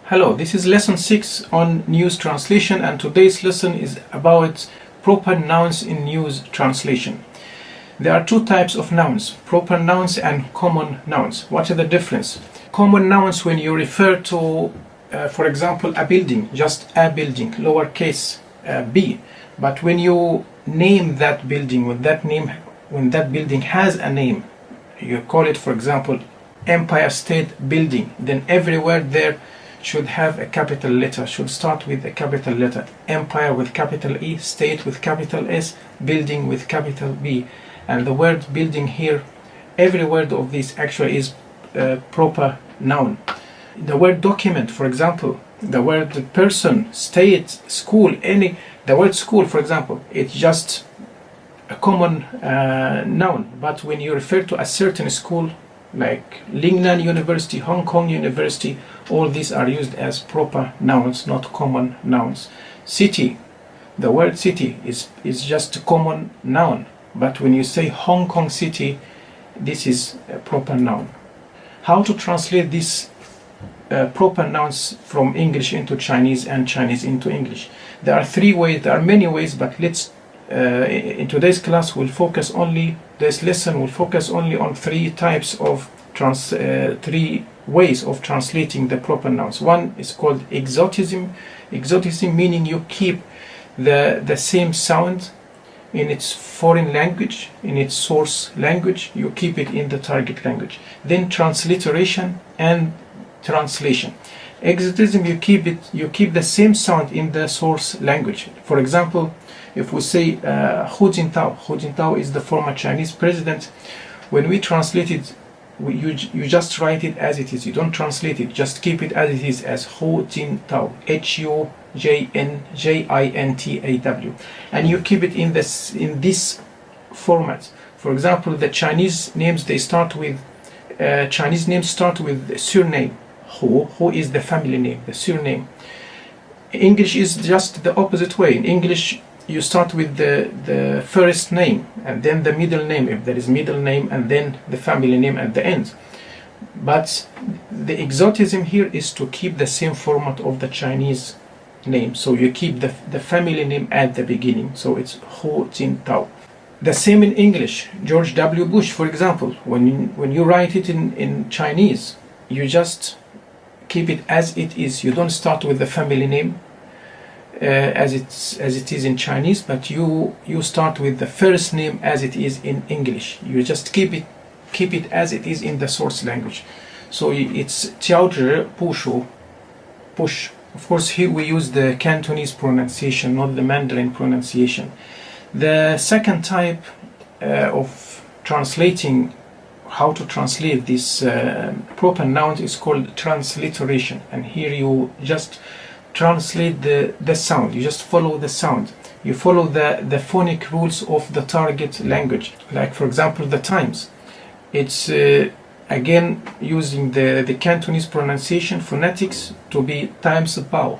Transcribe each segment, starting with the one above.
Hello, this is lesson 6 on news translation, and today's lesson is about proper nouns in news translation. There are two types of nouns, proper nouns and common nouns. What is the difference? Common nouns when you refer to, for example, a building, just a building, lowercase b. But when you name that building, when that building has a name, you call it, for example, Empire State Building, then every word there should have a capital letter, should start with a capital letter. Empire with capital E, State with capital S, Building with capital B. And the word building here, every word of this actually is a proper noun. The word document, for example, the word person, state, school, the word school, for example, it's just a common noun. But when you refer to a certain school, like Lingnan University, Hong Kong University, all these are used as proper nouns, not common nouns. City, the word city is just a common noun, but when you say Hong Kong City, this is a proper noun. How to translate these proper nouns from English into Chinese and Chinese into English? There are three ways, there are many ways, but let's in today's class this lesson will focus only on three ways of translating the proper nouns. One is called exotism. Exotism meaning you keep the same sound in its foreign language, in its source language, you keep it in the target language. Then transliteration and translation. Exotism, you keep the same sound in the source language. For example, if we say Hu Jintao is the former Chinese president, when we translate it, you just write it as it is. You don't translate it, just keep it as it is, as Hu Jintao, Hujinjintaw, and you keep it in this format. For example, the Chinese names start with surname. Who is the family name, the surname. English is just the opposite way. In English, you start with the first name and then the middle name, if there is middle name, and then the family name at the end. But the exotism here is to keep the same format of the Chinese name. So you keep the family name at the beginning. So it's Hu Jintao. The same in English. George W. Bush, for example, when you write it in Chinese, you just keep it as it is. You don't start with the family name as it is in Chinese, but you start with the first name as it is in English. You just keep it as it is in the source language. So it's Tiaozhi Pushu, push. Of course, here we use the Cantonese pronunciation, not the Mandarin pronunciation. The second type of translating, how to translate this proper noun, is called transliteration. And here you just translate the sound. You just follow the sound. You follow the phonic rules of the target language. Like, for example, the Times. It's again using the Cantonese pronunciation phonetics to be Times Bao.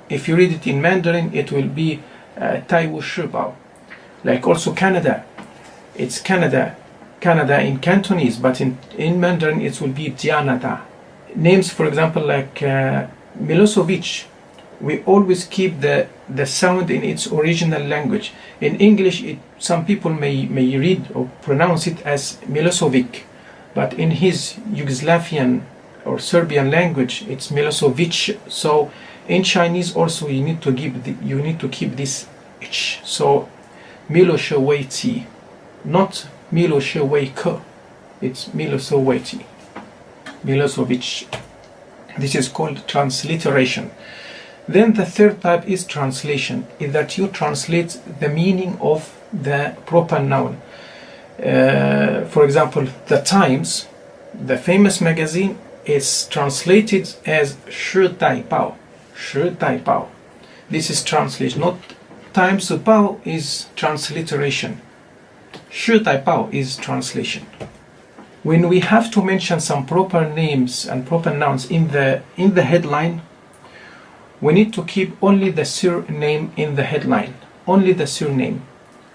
If you read it in Mandarin, it will be Tai Wu Shi Bao. Like also Canada. It's Canada in Cantonese, but in Mandarin it will be Jianada. Names, for example, like Milosevic, we always keep the sound in its original language. In English, some people may read or pronounce it as Milosevic, but in his Yugoslavian or Serbian language, it's Milosevic. So in Chinese also you need to keep this h. So Milosevic, not Milosevic. It's Milosevic. Milosevic. This is called transliteration. Then the third type is translation, is that you translate the meaning of the proper noun. For example, the Times, the famous magazine, is translated as Shi Dai Bao. Shi Dai Bao. This is translation, not Times Bao is transliteration. Shi Dai Bao is translation. When we have to mention some proper names and proper nouns in the headline, we need to keep only the surname in the headline. Only the surname.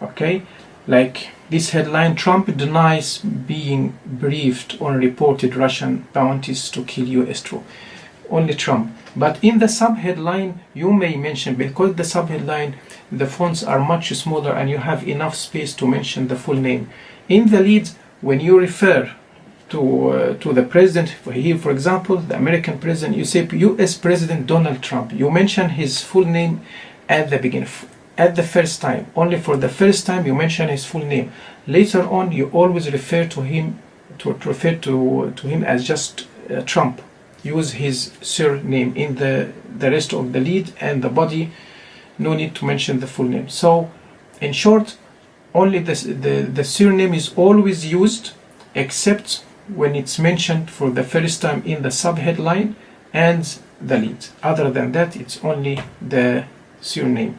Okay? Like this headline, Trump denies being briefed on reported Russian bounties to kill US troops. only Trump. But in the subheadline, you may mention, because the subheadline, the fonts are much smaller and you have enough space to mention the full name. In the lead, when you refer to the president, here for example, the American president, you say US President Donald Trump. You mention his full name at the beginning, at the first time. Only for the first time you mention his full name. Later on, you always refer to him as just Trump. Use his surname in the rest of the lead and the body. No need to mention the full name. So, in short, only the surname is always used, except when it's mentioned for the first time in the subheadline and the lead. Other than that, it's only the surname.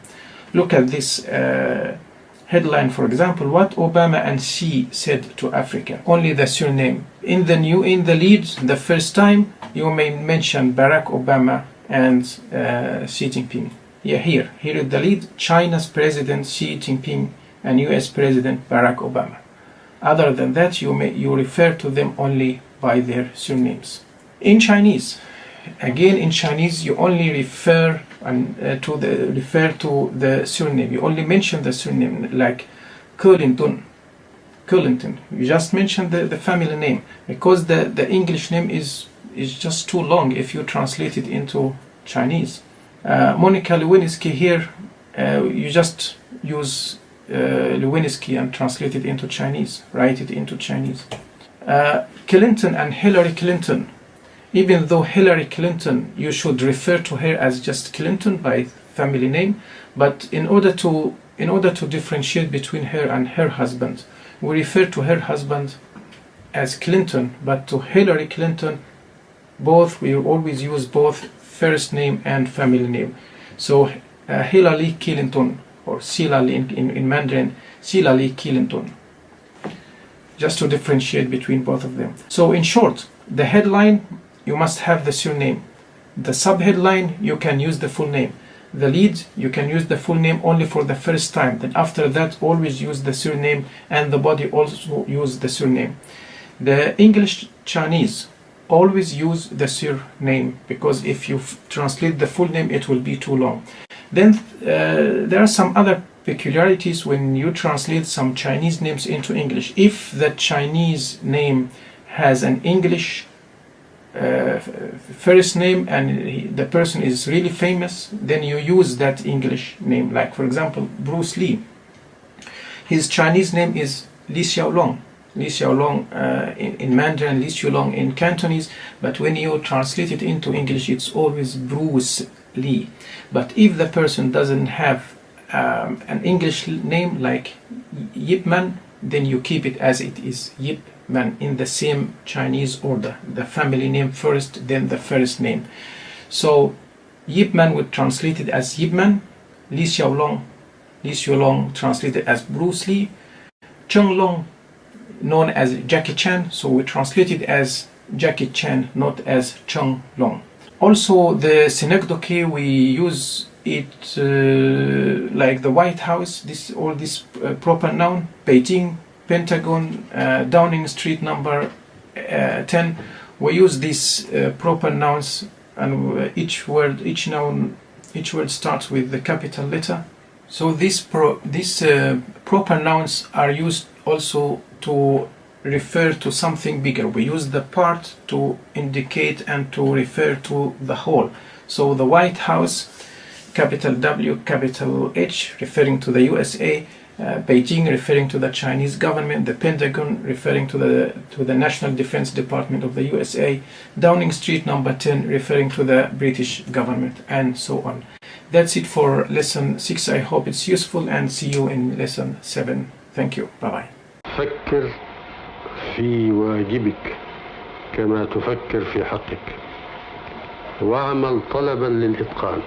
Look at this headline, for example, what Obama and Xi said to Africa. Only the surname. In the lead, the first time, you may mention Barack Obama and Xi Jinping. Yeah, here is the lead, China's President Xi Jinping and US President Barack Obama. Other than that, you refer to them only by their surnames. In Chinese, again in Chinese, you only refer to the surname. You only mention the surname, like Curlington. You just mention the family name, because the English name is just too long if you translate it into Chinese. Monica Lewinsky, here you just use Lewinsky and translate it into Chinese, write it into Chinese. Clinton and Hillary Clinton. Even though Hillary Clinton, you should refer to her as just Clinton by family name, but in order to differentiate between her and her husband, we refer to her husband as Clinton, but to Hillary Clinton, we always use both first name and family name. So Hillary Clinton, or Sila in Mandarin, Sila Lee Clinton, just to differentiate between both of them. So in short, the headline, you must have the surname. The subheadline, you can use the full name. The lead, you can use the full name only for the first time. Then after that, always use the surname, and the body also use the surname. The English Chinese, always use the surname, because if you translate the full name, it will be too long. Then there are some other peculiarities when you translate some Chinese names into English. If the Chinese name has an English first name and the person is really famous, then you use that English name. Like for example, Bruce Lee. His Chinese name is Li Xiaolong. Li Xiaolong in Mandarin, Li Xiaolong in Cantonese, but when you translate it into English, it's always Bruce Lee. But if the person doesn't have an English name like Yip Man, then you keep it as it is, Yip Man, in the same Chinese order. The family name first, then the first name. So Yip Man would translate it as Yip Man, Li Xiaolong translated as Bruce Lee, Cheng Long known as Jackie Chan, so we translate it as Jackie Chan, not as Cheng Long. Also the synecdoche, we use it like the White House, all this proper noun, Beijing, Pentagon, Downing Street number 10. We use these proper nouns, and each word starts with the capital letter. So these proper nouns are used also to refer to something bigger. We use the part to indicate and to refer to the whole. So the White House, capital W, capital H, referring to the USA, Beijing referring to the Chinese government, the Pentagon referring to the National Defense Department of the USA, Downing Street number 10 referring to the British government, and so on. That's it for lesson 6. I hope it's useful, and see you in lesson 7. Thank you. Bye bye. فكر في واجبك كما تفكر في حقك، واعمل طلبا للإتقان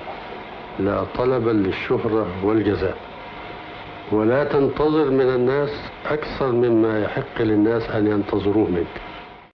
لا طلبا للشهرة والجزاء، ولا تنتظر من الناس أكثر مما يحق للناس أن ينتظروه منك.